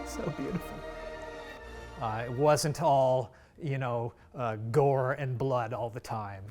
So beautiful. It wasn't all, gore and blood all the time.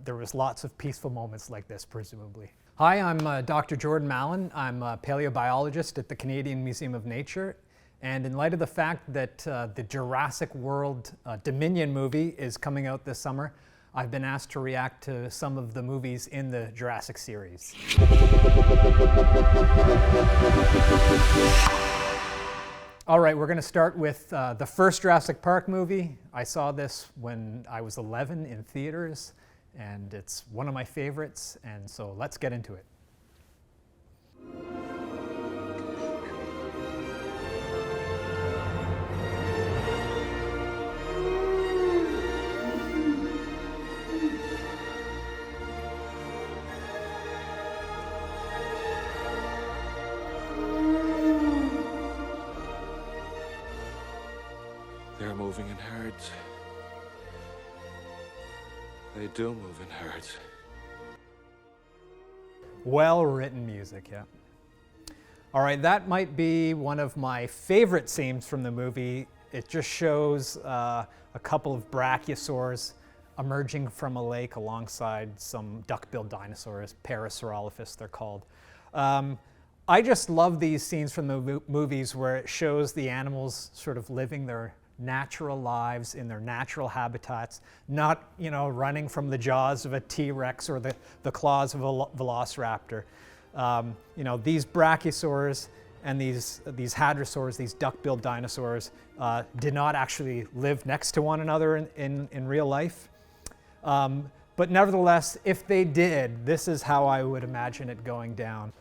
There was lots of peaceful moments like this, presumably. Hi, I'm Dr. Jordan Mallon. I'm a palaeobiologist at the Canadian Museum of Nature. And in light of the fact that the Jurassic World Dominion movie is coming out this summer, I've been asked to react to some of the movies in the Jurassic series. All right, we're going to start with the first Jurassic Park movie. I saw this when I was 11 in theaters, and it's one of my favorites, and so let's get into it. They're moving in herds. They do move in herds. Well-written music, yeah. All right, that might be one of my favorite scenes from the movie. It just shows a couple of brachiosaurs emerging from a lake alongside some duck-billed dinosaurs, Parasaurolophus they're called. I just love these scenes from the movies where it shows the animals sort of living their natural lives in their natural habitats, not running from the jaws of a T-Rex or the claws of a velociraptor. These brachiosaurs and these hadrosaurs, these duck-billed dinosaurs, did not actually live next to one another in real life. But nevertheless, if they did, this is how I would imagine it going down.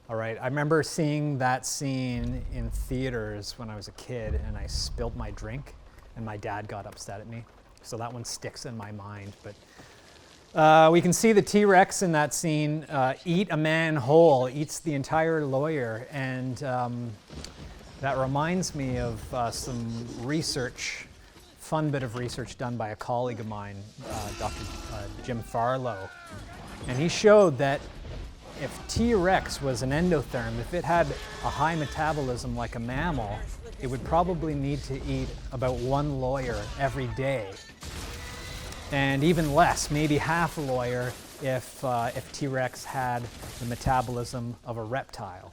All right, I remember seeing that scene in theaters when I was a kid, and I spilled my drink, and my dad got upset at me. So that one sticks in my mind. But we can see the T-Rex in that scene eat a man whole, eats the entire lawyer, and that reminds me of some research, fun bit of research done by a colleague of mine, Dr. Jim Farlow, and he showed that if T-Rex was an endotherm, if it had a high metabolism like a mammal, it would probably need to eat about one lawyer every day. And even less, maybe half a lawyer if T-Rex had the metabolism of a reptile.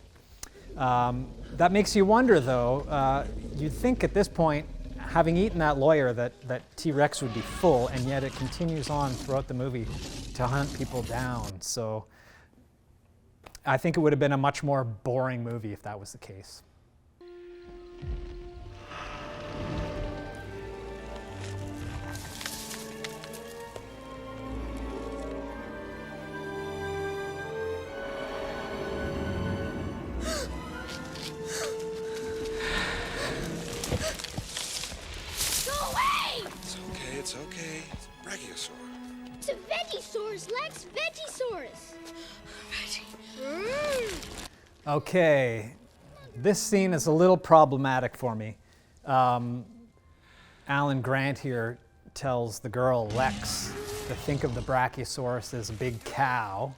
That makes you wonder though, you'd think at this point, having eaten that lawyer, that T-Rex would be full, and yet it continues on throughout the movie to hunt people down. So I think it would have been a much more boring movie if that was the case. Go away! It's okay. It's a brachiosaur. It's a Vegisaurus, Lex, Vegisaurus. Okay, this scene is a little problematic for me. Alan Grant here tells the girl, Lex, to think of the Brachiosaurus as a big cow.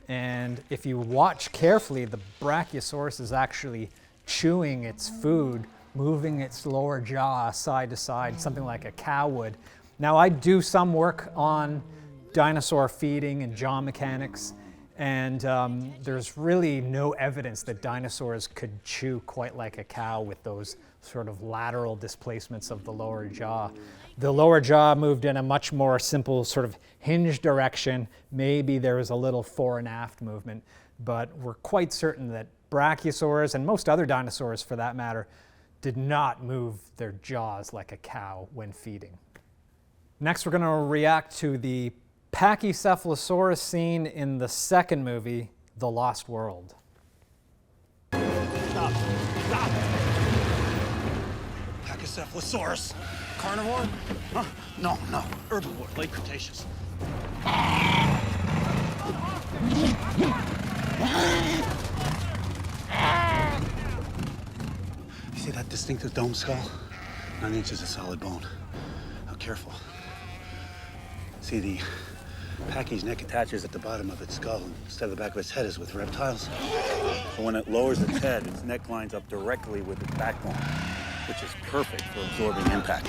And if you watch carefully, the Brachiosaurus is actually chewing its food, moving its lower jaw side to side, something like a cow would. Now, I do some work on dinosaur feeding and jaw mechanics, and there's really no evidence that dinosaurs could chew quite like a cow with those sort of lateral displacements of the lower jaw. The lower jaw moved in a much more simple sort of hinge direction. Maybe there was a little fore and aft movement, but we're quite certain that brachiosaurs, and most other dinosaurs for that matter, did not move their jaws like a cow when feeding. Next, we're going to react to the Pachycephalosaurus scene in the second movie, The Lost World. Stop. Pachycephalosaurus. Carnivore? Huh? No. Herbivore, late Cretaceous. You see that distinctive dome skull? 9 inches of solid bone. Now careful. See the Pachy's neck attaches at the bottom of its skull instead of the back of its head as with reptiles. So when it lowers its head, its neck lines up directly with its backbone, which is perfect for absorbing impact.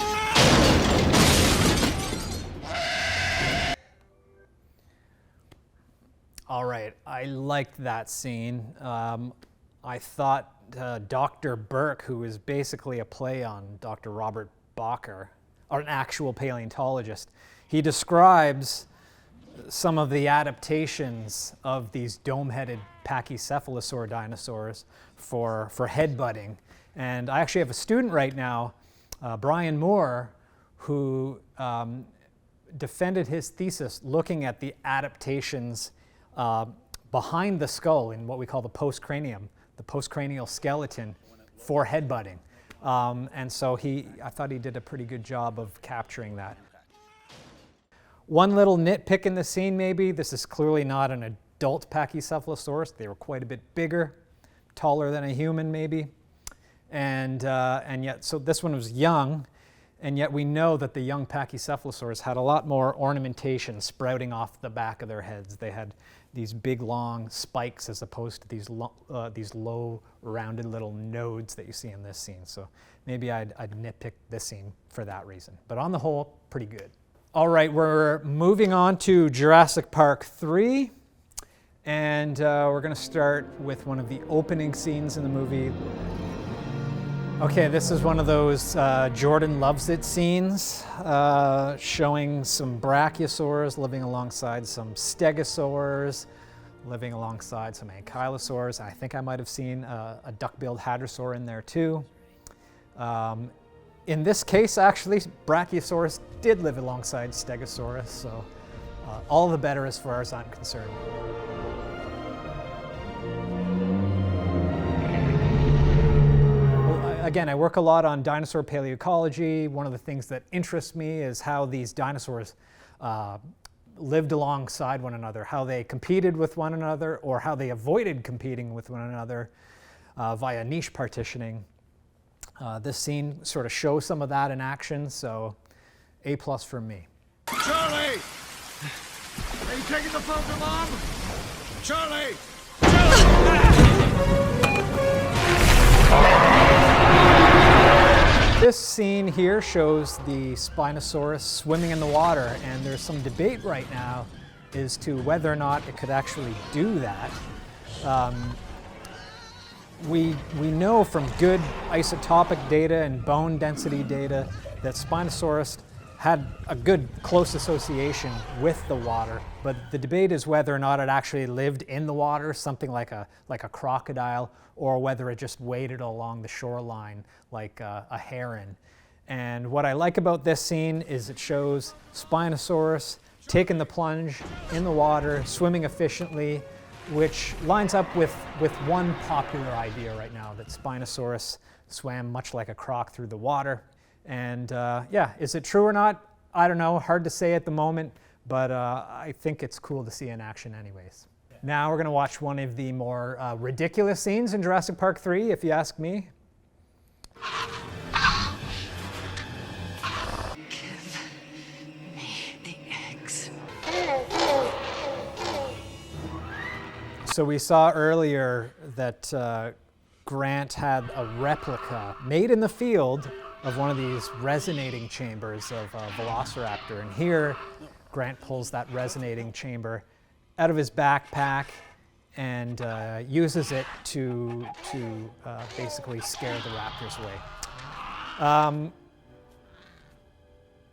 All right, I liked that scene. I thought Dr. Burke, who is basically a play on Dr. Robert Bacher, or an actual paleontologist, he describes some of the adaptations of these dome-headed pachycephalosaur dinosaurs for headbutting. And I actually have a student right now, Brian Moore, who defended his thesis looking at the adaptations behind the skull in what we call the postcranium, the postcranial skeleton for headbutting. And so I thought he did a pretty good job of capturing that. One little nitpick in the scene maybe, this is clearly not an adult Pachycephalosaurus. They were quite a bit bigger, taller than a human maybe. And yet, so this one was young, and yet we know that the young Pachycephalosaurs had a lot more ornamentation sprouting off the back of their heads. They had these big long spikes as opposed to these low rounded little nodes that you see in this scene. So maybe I'd nitpick this scene for that reason. But on the whole, pretty good. All right, we're moving on to Jurassic Park III. And we're going to start with one of the opening scenes in the movie. Okay, this is one of those Jordan loves it scenes, showing some brachiosaurs living alongside some stegosaurs, living alongside some ankylosaurs. I think I might have seen a duck-billed hadrosaur in there too. In this case, actually, Brachiosaurus did live alongside Stegosaurus, so all the better as far as I'm concerned. Again, I work a lot on dinosaur paleoecology. One of the things that interests me is how these dinosaurs lived alongside one another, how they competed with one another, or how they avoided competing with one another via niche partitioning. This scene sort of shows some of that in action, so A+ for me. Charlie! Are you taking the phone to Mom? Charlie! This scene here shows the Spinosaurus swimming in the water, and there's some debate right now as to whether or not it could actually do that. We know from good isotopic data and bone density data that Spinosaurus had a good close association with the water, but the debate is whether or not it actually lived in the water, something like a crocodile, or whether it just waded along the shoreline like a heron. And what I like about this scene is it shows Spinosaurus taking the plunge in the water, swimming efficiently, which lines up with one popular idea right now, that Spinosaurus swam much like a croc through the water. And yeah, is it true or not? I don't know, hard to say at the moment, but I think it's cool to see in action anyways. Now we're going to watch one of the more ridiculous scenes in Jurassic Park 3, if you ask me. Give me the eggs. So we saw earlier that Grant had a replica made in the field of one of these resonating chambers of a velociraptor. And here, Grant pulls that resonating chamber out of his backpack and uses it to basically scare the raptors away.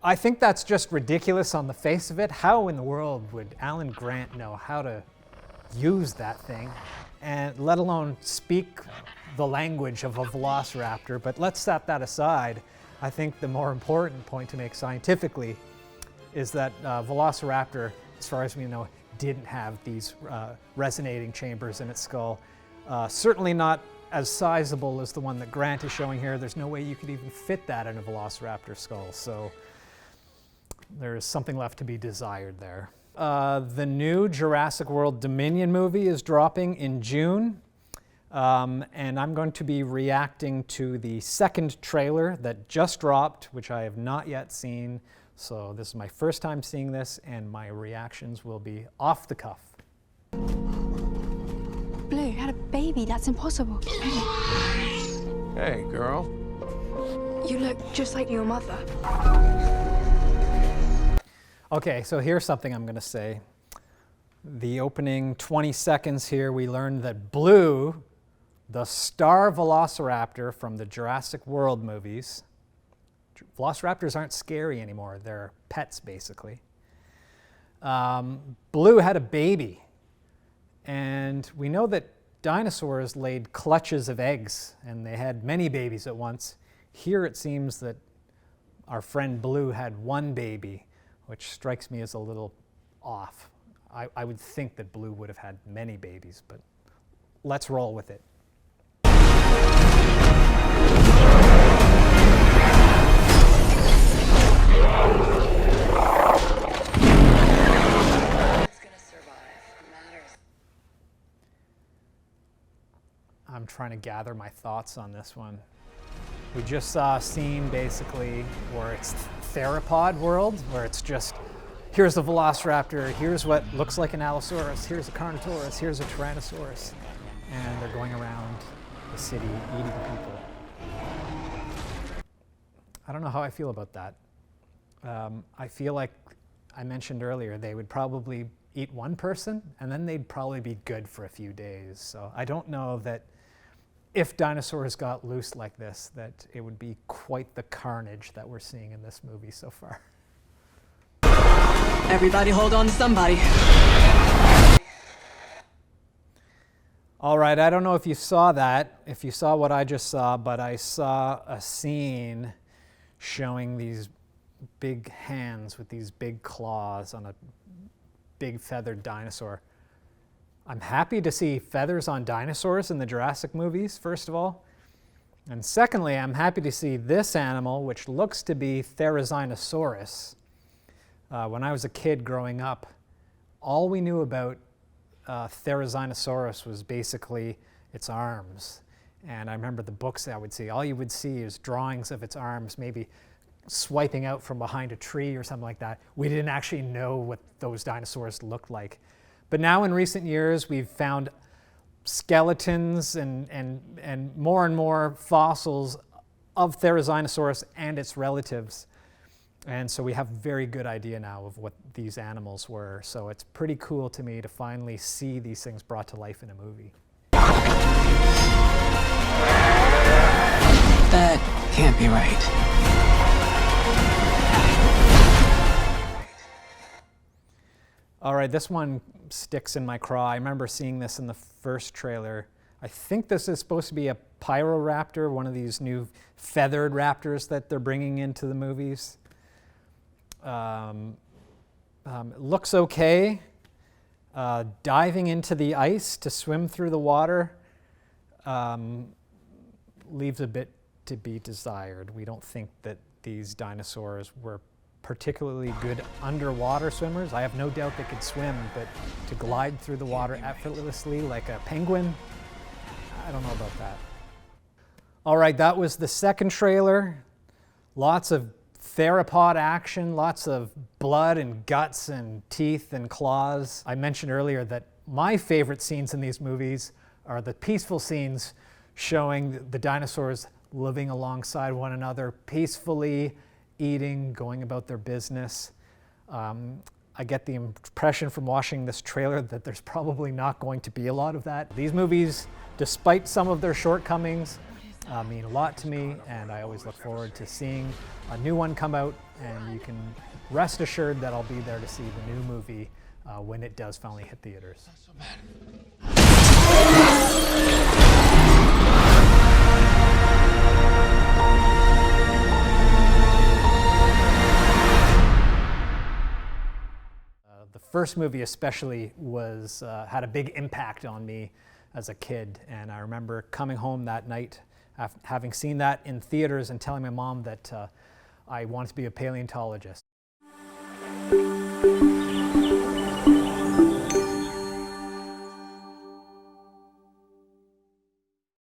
I think that's just ridiculous on the face of it. How in the world would Alan Grant know how to use that thing, and let alone speak the language of a velociraptor? But let's set that aside. I think the more important point to make scientifically is that Velociraptor, as far as we know, didn't have these resonating chambers in its skull. Certainly not as sizable as the one that Grant is showing here. There's no way you could even fit that in a Velociraptor skull. So there's something left to be desired there. The new Jurassic World Dominion movie is dropping in June. And I'm going to be reacting to the second trailer that just dropped, which I have not yet seen, So this is my first time seeing this, and my reactions will be off the cuff. Blue had a baby. That's impossible. Hey, girl. You look just like your mother. Okay, so here's something I'm going to say. The opening 20 seconds here, we learned that Blue, the star velociraptor from the Jurassic World movies, velociraptors aren't scary anymore. They're pets, basically. Blue had a baby. And we know that dinosaurs laid clutches of eggs, and they had many babies at once. Here it seems that our friend Blue had one baby, which strikes me as a little off. I would think that Blue would have had many babies, but let's roll with it. I'm trying to gather my thoughts on this one. We just saw a scene basically where it's theropod world, where it's just, here's the velociraptor, here's what looks like an allosaurus, here's a carnotaurus, here's a tyrannosaurus, and they're going around the city eating people. I don't know how I feel about that. I feel like I mentioned earlier, they would probably eat one person, and then they'd probably be good for a few days. So I don't know that if dinosaurs got loose like this, that it would be quite the carnage that we're seeing in this movie so far. Everybody hold on to somebody. All right, I don't know if you saw that, if you saw what I just saw, but I saw a scene showing these big hands with these big claws on a big feathered dinosaur. I'm happy to see feathers on dinosaurs in the Jurassic movies, first of all. And secondly, I'm happy to see this animal, which looks to be Therizinosaurus. When I was a kid growing up, all we knew about Therizinosaurus was basically its arms. And I remember the books that I would see. All you would see is drawings of its arms, maybe swiping out from behind a tree or something like that. We didn't actually know what those dinosaurs looked like. But now in recent years, we've found skeletons and more fossils of Therizinosaurus and its relatives. And so we have a very good idea now of what these animals were. So it's pretty cool to me to finally see these things brought to life in a movie. That can't be right. All right, this one sticks in my craw. I remember seeing this in the first trailer. I think this is supposed to be a Pyroraptor, one of these new feathered raptors that they're bringing into the movies. It looks okay. Diving into the ice to swim through the water leaves a bit to be desired. We don't think that these dinosaurs were particularly good underwater swimmers. I have no doubt they could swim, but to glide through the water effortlessly like a penguin, I don't know about that. All right, that was the second trailer. Lots of theropod action, lots of blood and guts and teeth and claws. I mentioned earlier that my favorite scenes in these movies are the peaceful scenes showing the dinosaurs living alongside one another peacefully, eating, going about their business. I get the impression from watching this trailer that there's probably not going to be a lot of that. These movies, despite some of their shortcomings, mean a lot to me, and I always look forward to seeing a new one come out, and you can rest assured that I'll be there to see the new movie when it does finally hit theaters. Not so bad. The first movie especially was had a big impact on me as a kid, and I remember coming home that night having seen that in theaters and telling my mom that I wanted to be a paleontologist.